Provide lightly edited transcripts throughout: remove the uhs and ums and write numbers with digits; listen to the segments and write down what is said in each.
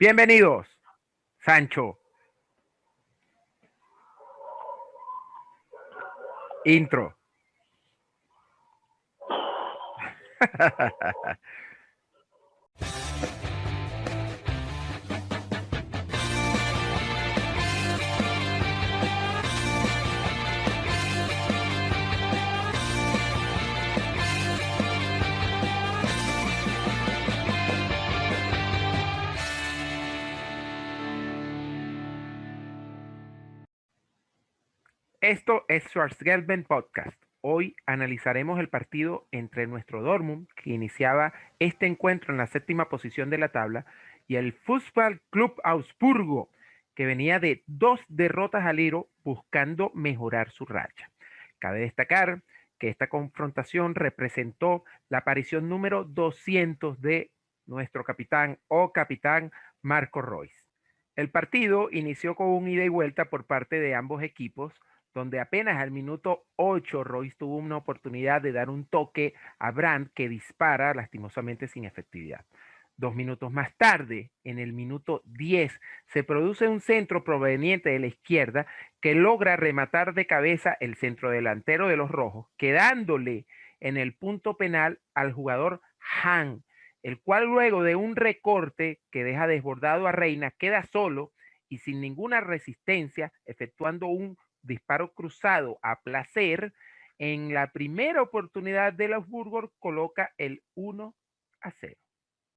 Bienvenidos, Sancho. Intro. Esto es Schwarzgelben Podcast. Hoy analizaremos el partido entre nuestro Dortmund, que iniciaba este encuentro en la séptima posición de la tabla, y el Fußball Club Augsburgo, que venía de 2 derrotas al hilo buscando mejorar su racha. Cabe destacar que esta confrontación representó la aparición número 200 de nuestro capitán Marco Reus. El partido inició con un ida y vuelta por parte de ambos equipos, donde apenas al minuto 8 Reus tuvo una oportunidad de dar un toque a Brandt, que dispara lastimosamente sin efectividad. 2 minutos más tarde, en el minuto 10, se produce un centro proveniente de la izquierda que logra rematar de cabeza el centrodelantero de los rojos, quedándole en el punto penal al jugador Han, el cual luego de un recorte que deja desbordado a Reina, queda solo y sin ninguna resistencia, efectuando un disparo cruzado a placer. En la primera oportunidad del Augsburgo coloca el 1-0.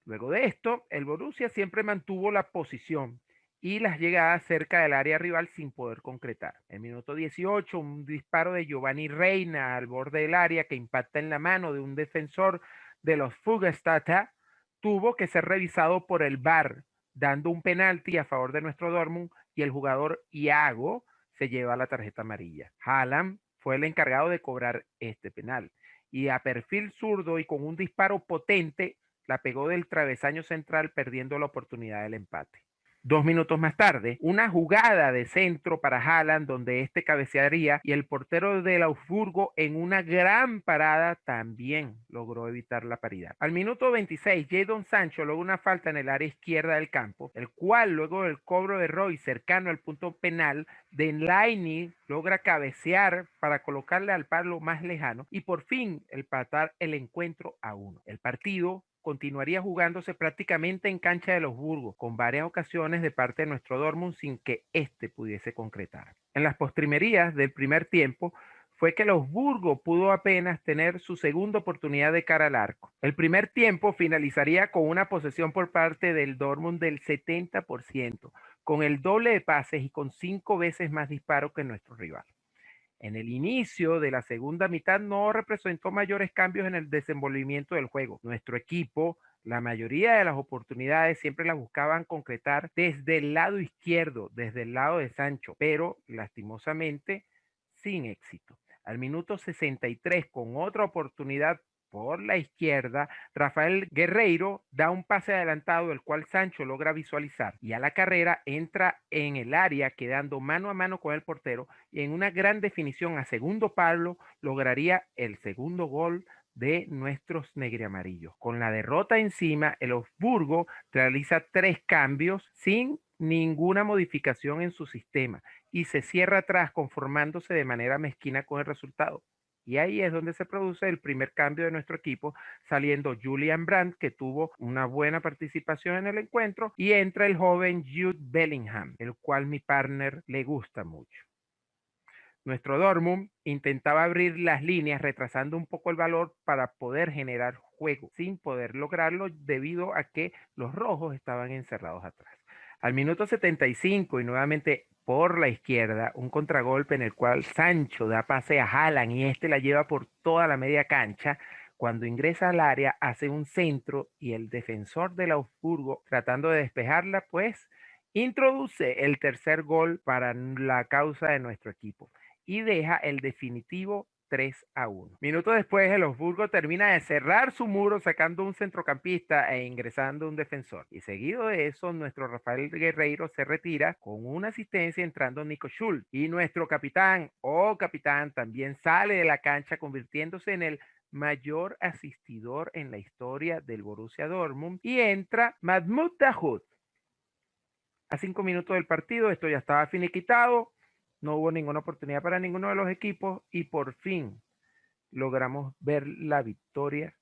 Luego de esto, el Borussia siempre mantuvo la posición y las llegadas cerca del área rival sin poder concretar. En minuto 18, un disparo de Giovanni Reina al borde del área que impacta en la mano de un defensor de los Fugastata tuvo que ser revisado por el VAR, dando un penalti a favor de nuestro Dortmund, y el jugador Iago se lleva la tarjeta amarilla. Haaland fue el encargado de cobrar este penal y a perfil zurdo y con un disparo potente la pegó del travesaño central, perdiendo la oportunidad del empate. 2 minutos más tarde, una jugada de centro para Haaland, donde este cabecearía, y el portero del Augsburgo en una gran parada también logró evitar la paridad. Al minuto 26, Jadon Sancho logra una falta en el área izquierda del campo, el cual luego del cobro de Roy cercano al punto penal, Delaney logra cabecear para colocarle al palo más lejano y por fin empatar el encuentro a 1. El partido continuaría jugándose prácticamente en cancha de los Burgos, con varias ocasiones de parte de nuestro Dortmund sin que éste pudiese concretar. En las postrimerías del primer tiempo fue que los Burgos pudo apenas tener su segunda oportunidad de cara al arco. El primer tiempo finalizaría con una posesión por parte del Dortmund del 70%, con el doble de pases y con 5 veces más disparos que nuestro rival. En el inicio de la segunda mitad no representó mayores cambios en el desenvolvimiento del juego. Nuestro equipo, la mayoría de las oportunidades siempre las buscaban concretar desde el lado izquierdo, desde el lado de Sancho, pero lastimosamente sin éxito. Al minuto 63, con otra oportunidad por la izquierda, Rafael Guerreiro da un pase adelantado, el cual Sancho logra visualizar, y a la carrera entra en el área quedando mano a mano con el portero, y en una gran definición a segundo palo lograría el segundo gol de nuestros negriamarillos. Con la derrota encima, el Augsburgo realiza 3 cambios sin ninguna modificación en su sistema y se cierra atrás, conformándose de manera mezquina con el resultado. Y ahí es donde se produce el primer cambio de nuestro equipo, saliendo Julian Brandt, que tuvo una buena participación en el encuentro, y entra el joven Jude Bellingham, el cual mi partner le gusta mucho. Nuestro Dortmund intentaba abrir las líneas, retrasando un poco el valor para poder generar juego, sin poder lograrlo debido a que los rojos estaban encerrados atrás. Al minuto 75 y nuevamente por la izquierda, un contragolpe en el cual Sancho da pase a Haaland y este la lleva por toda la media cancha. Cuando ingresa al área, hace un centro y el defensor del Augsburgo, tratando de despejarla, pues introduce el tercer gol para la causa de nuestro equipo y deja el definitivo 3-1. Minutos después, el Augsburgo termina de cerrar su muro sacando un centrocampista e ingresando un defensor. Y seguido de eso, nuestro Rafael Guerreiro se retira con una asistencia entrando Nico Schulz. Y nuestro capitán, capitán, también sale de la cancha convirtiéndose en el mayor asistidor en la historia del Borussia Dortmund y entra Mahmoud Dahoud. A 5 minutos del partido, esto ya estaba finiquitado, no hubo ninguna oportunidad para ninguno de los equipos y por fin logramos ver la victoria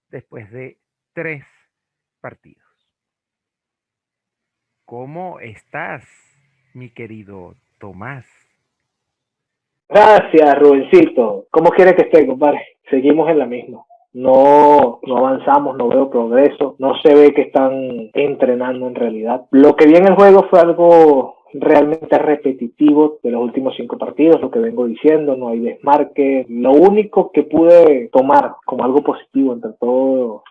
después de 3 partidos. ¿Cómo estás, mi querido Tomás? Gracias, Rubencito. ¿Cómo quiere que esté, compadre? Seguimos en la misma. No avanzamos, no veo progreso, no se ve que están entrenando en realidad. Lo que vi en el juego fue algo realmente repetitivo de los últimos 5 partidos, lo que vengo diciendo, no hay desmarque. Lo único que pude tomar como algo positivo entre todo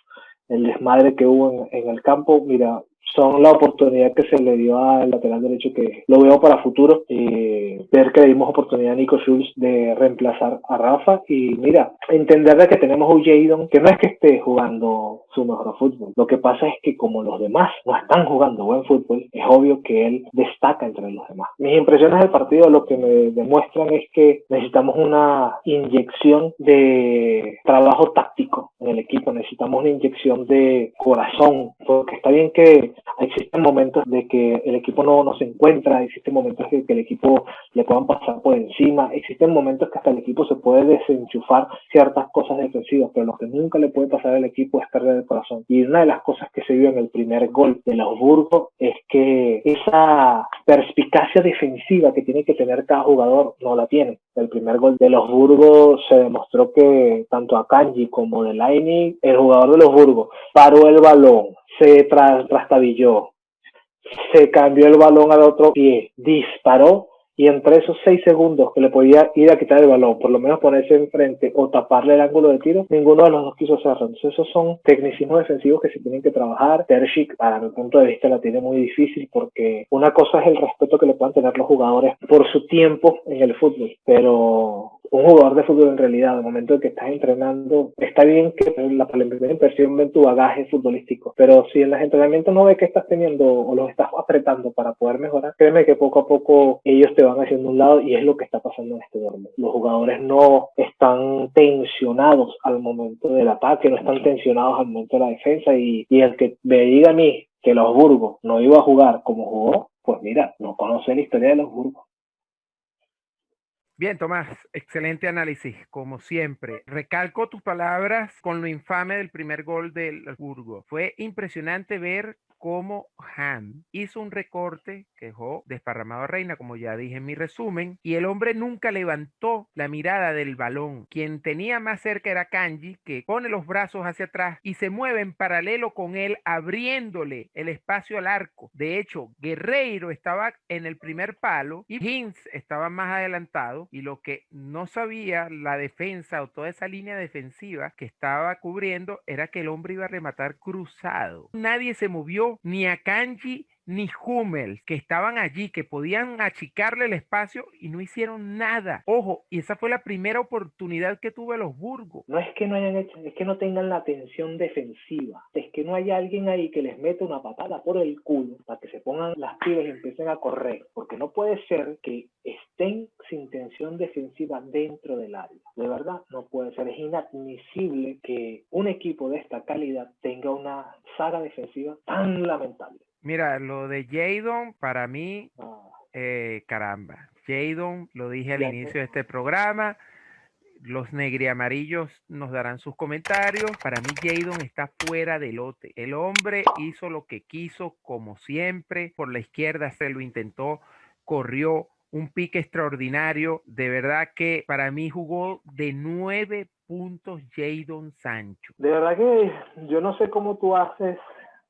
el desmadre que hubo en el campo, mira, son la oportunidad que se le dio al lateral derecho, que lo veo para futuro, ver que le dimos oportunidad a Nico Schulz de reemplazar a Rafa y mira, entender de que tenemos a Jadon, que no es que esté jugando su mejor fútbol, lo que pasa es que como los demás no están jugando buen fútbol, es obvio que él destaca entre los demás. Mis impresiones del partido lo que me demuestran es que necesitamos una inyección de trabajo táctico en el equipo, necesitamos una inyección de corazón, porque está bien que existen momentos de que el equipo no se encuentra, existen momentos de que el equipo le puedan pasar por encima, existen momentos que hasta el equipo se puede desenchufar ciertas cosas defensivas, pero lo que nunca le puede pasar al equipo es perder el corazón. Y una de las cosas que se vio en el primer gol de los Burgos es que esa perspicacia defensiva que tiene que tener cada jugador no la tiene. El primer gol de los Burgos se demostró que tanto Akanji como Delaney, el jugador de los Burgos, paró el balón, se trastabilló, se cambió el balón al otro pie, disparó y entre esos 6 segundos que le podía ir a quitar el balón, por lo menos ponerse enfrente o taparle el ángulo de tiro, ninguno de los dos quiso hacerlo. Entonces esos son tecnicismos defensivos que se tienen que trabajar. Terzic, para mi punto de vista, la tiene muy difícil porque una cosa es el respeto que le puedan tener los jugadores por su tiempo en el fútbol, pero un jugador de fútbol en realidad, al momento de que estás entrenando, está bien que la primera impresión ven tu bagaje futbolístico, pero si en los entrenamientos no ve que estás teniendo o los estás apretando para poder mejorar, créeme que poco a poco ellos te van haciendo un lado y es lo que está pasando en este Dortmund. Los jugadores no están tensionados al momento del ataque, no están tensionados al momento de la defensa y el que me diga a mí que los Burgos no iba a jugar como jugó, pues mira, no conoce la historia de los Burgos. Bien, Tomás, excelente análisis, como siempre. Recalco tus palabras con lo infame del primer gol del Burgo. Fue impresionante ver cómo Han hizo un recorte que dejó desparramado a Reina, como ya dije en mi resumen, y el hombre nunca levantó la mirada del balón. Quien tenía más cerca era Kanji, que pone los brazos hacia atrás y se mueve en paralelo con él, abriéndole el espacio al arco. De hecho, Guerreiro estaba en el primer palo y Hintz estaba más adelantado, y lo que no sabía la defensa o toda esa línea defensiva que estaba cubriendo era que el hombre iba a rematar cruzado. Nadie se movió, ni a Kanji ni Hummels, que estaban allí, que podían achicarle el espacio y no hicieron nada. Ojo, y esa fue la primera oportunidad que tuve los Burgos. No es que no hayan hecho, es que no tengan la atención defensiva, es que no hay alguien ahí que les meta una patada por el culo para que se pongan las pilas y empiecen a correr, porque no puede ser que estén sin tensión defensiva dentro del área. De verdad, no puede ser, es inadmisible que un equipo de esta calidad tenga una saga defensiva tan lamentable. Mira, lo de Jadon, para mí, Ah, caramba. Jadon, lo dije al ya, inicio de este programa, los negriamarillos nos darán sus comentarios. Para mí, Jadon está fuera de lote. El hombre hizo lo que quiso, como siempre. Por la izquierda se lo intentó, corrió un pique extraordinario. De verdad que para mí jugó de 9 puntos Jadon Sancho. de verdad que yo no sé cómo tú haces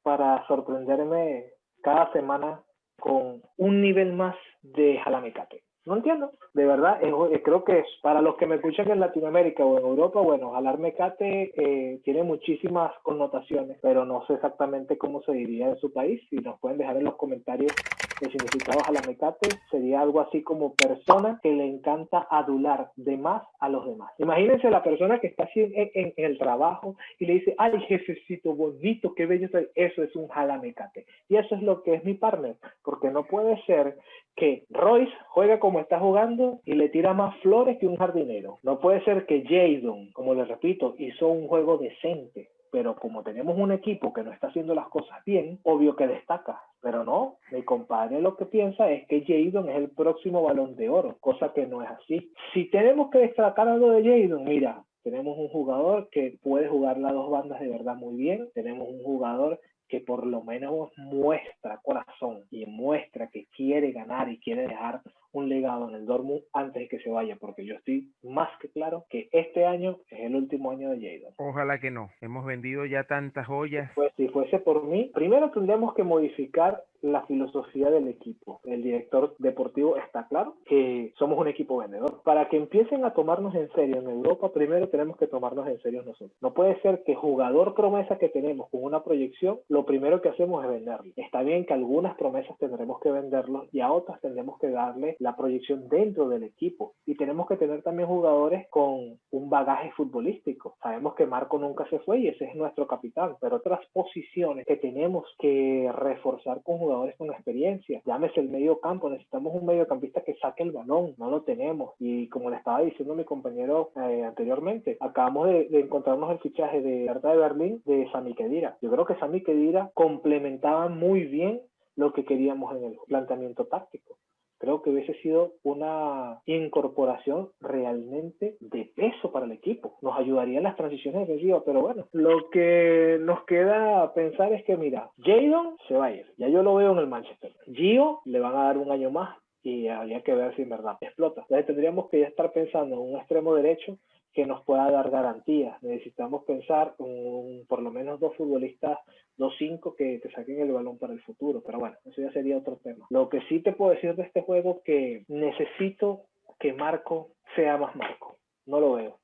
para sorprenderme cada semana con un nivel más de jalamecate. No entiendo, de verdad, creo que es para los que me escuchan en Latinoamérica o en Europa, bueno, jalarmecate tiene muchísimas connotaciones, pero no sé exactamente cómo se diría en su país. Si nos pueden dejar en los comentarios el significado jalamecate, sería algo así como persona que le encanta adular de más a los demás. Imagínense la persona que está así en el trabajo y le dice, ay, jefecito bonito, qué bello soy. Eso es un jalamecate. Y eso es lo que es mi partner, porque no puede ser que Royce juega como está jugando y le tira más flores que un jardinero. No puede ser que Jadon, como les repito, hizo un juego decente. pero como tenemos un equipo que no está haciendo las cosas bien, obvio que destaca. Pero no, mi compadre lo que piensa es que Jadon es el próximo Balón de Oro, cosa que no es así. Si tenemos que destacar algo de Jadon, mira, tenemos un jugador que puede jugar las dos bandas de verdad muy bien, tenemos un jugador que por lo menos muestra corazón y muestra que quiere ganar y quiere dejar un legado en el Dortmund antes de que se vaya, porque yo estoy más que claro que este año es el último año de Jadon. Ojalá que no. Hemos vendido ya tantas joyas. Pues si fuese por mí, primero tendríamos que modificar la filosofía del equipo. El director deportivo está claro que somos un equipo vendedor. Para que empiecen a tomarnos en serio en Europa, primero tenemos que tomarnos en serio nosotros. No puede ser que jugador promesa que tenemos con una proyección, lo primero que hacemos es venderlo. Está bien que algunas promesas tendremos que venderlos y a otras tendremos que darle la proyección dentro del equipo. Y tenemos que tener también jugadores con un bagaje futbolístico. Sabemos que Marco nunca se fue y ese es nuestro capitán, pero otras posiciones que tenemos que reforzar con jugadores con experiencia. Llámese el medio campo, necesitamos un mediocampista que saque el balón, no lo tenemos. Y como le estaba diciendo mi compañero anteriormente, acabamos de encontrarnos el fichaje de Hertha de Berlín de Sami Khedira. Yo creo que Sami Khedira complementaba muy bien lo que queríamos en el planteamiento táctico. Creo que hubiese sido una incorporación realmente de peso para el equipo. Nos ayudaría en las transiciones defensivas, pero bueno, lo que nos queda pensar es que, mira, Jadon se va a ir. Ya yo lo veo en el Manchester. Gio le van a dar un año más y habría que ver si en verdad explota. Entonces tendríamos que ya estar pensando en un extremo derecho que nos pueda dar garantías. Necesitamos pensar por lo menos dos futbolistas 2-5 que te saquen el balón para el futuro, pero bueno, eso ya sería otro tema. Lo que sí te puedo decir de este juego que necesito que Marco sea más Marco. No lo veo.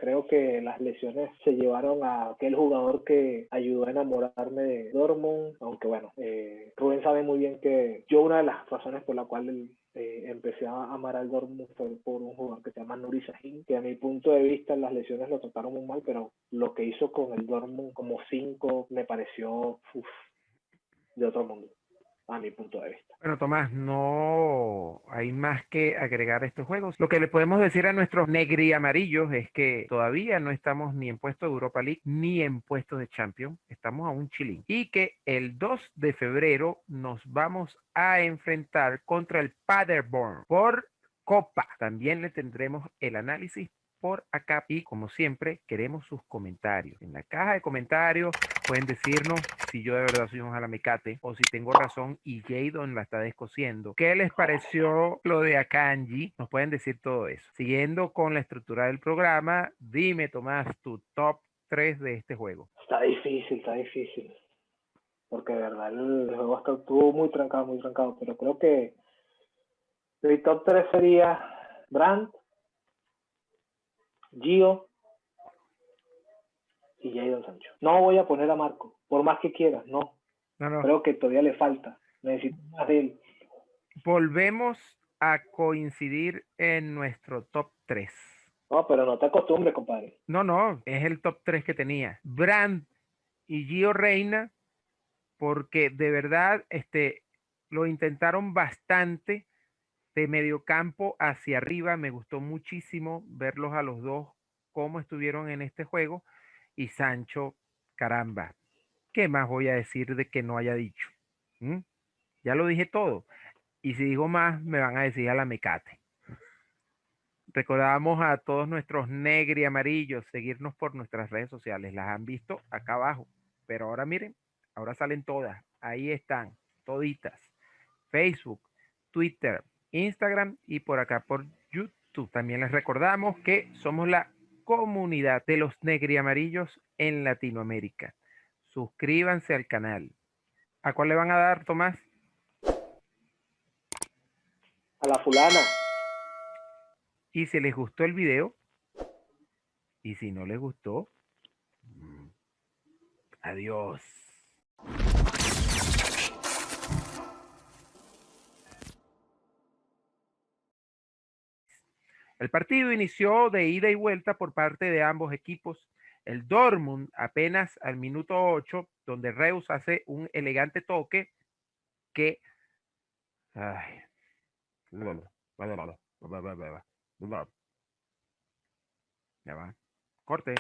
Creo que las lesiones se llevaron a aquel jugador que ayudó a enamorarme de Dortmund, aunque bueno, Rubén sabe muy bien que yo una de las razones por la cual empecé a amar al Dortmund fue por un jugador que se llama Nuri Sahin, que a mi punto de vista las lesiones lo trataron muy mal, pero lo que hizo con el Dortmund como 5 me pareció de otro mundo, a mi punto de vista. Bueno, Tomás, no hay más que agregar a estos juegos. Lo que le podemos decir a nuestros negri amarillos es que todavía no estamos ni en puesto de Europa League ni en puesto de Champions. Estamos a un chilín. Y que el 2 de febrero nos vamos a enfrentar contra el Paderborn por Copa. También le tendremos el análisis por acá y como siempre queremos sus comentarios. En la caja de comentarios pueden decirnos si yo de verdad soy un jalamecate o si tengo razón y Jadon la está descosiendo. ¿Qué les pareció lo de Akanji? Nos pueden decir todo eso. Siguiendo con la estructura del programa, dime Tomás tu top 3 de este juego. Está difícil. Porque de verdad el juego estuvo muy trancado, pero creo que mi top 3 sería Brandt, Gio y Jadon Sancho. No voy a poner a Marco, por más que quiera, no. No. Creo que todavía le falta. Necesito más de él. Volvemos a coincidir en nuestro top 3. No, pero no te acostumbres, compadre. No, es el top 3 que tenía. Brandt y Gio Reina, porque de verdad lo intentaron bastante de mediocampo hacia arriba. Me gustó muchísimo verlos a los dos cómo estuvieron en este juego. Y Sancho, caramba, ¿qué más voy a decir de que no haya dicho? ¿Mm? Ya lo dije todo. Y si digo más, me van a decir a la mecate. Recordamos a todos nuestros negri amarillos seguirnos por nuestras redes sociales. Las han visto acá abajo. Pero ahora miren, ahora salen todas. Ahí están, toditas. Facebook, Twitter, Instagram y por acá por YouTube. También les recordamos que somos la comunidad de los negri amarillos en Latinoamérica. Suscríbanse al canal. ¿A cuál le van a dar, Tomás? A la fulana. Y si les gustó el video, y si no les gustó, adiós. El partido inició de ida y vuelta por parte de ambos equipos. El Dortmund apenas al minuto 8, donde Reus hace un elegante toque que... Ay, ya va. Corte.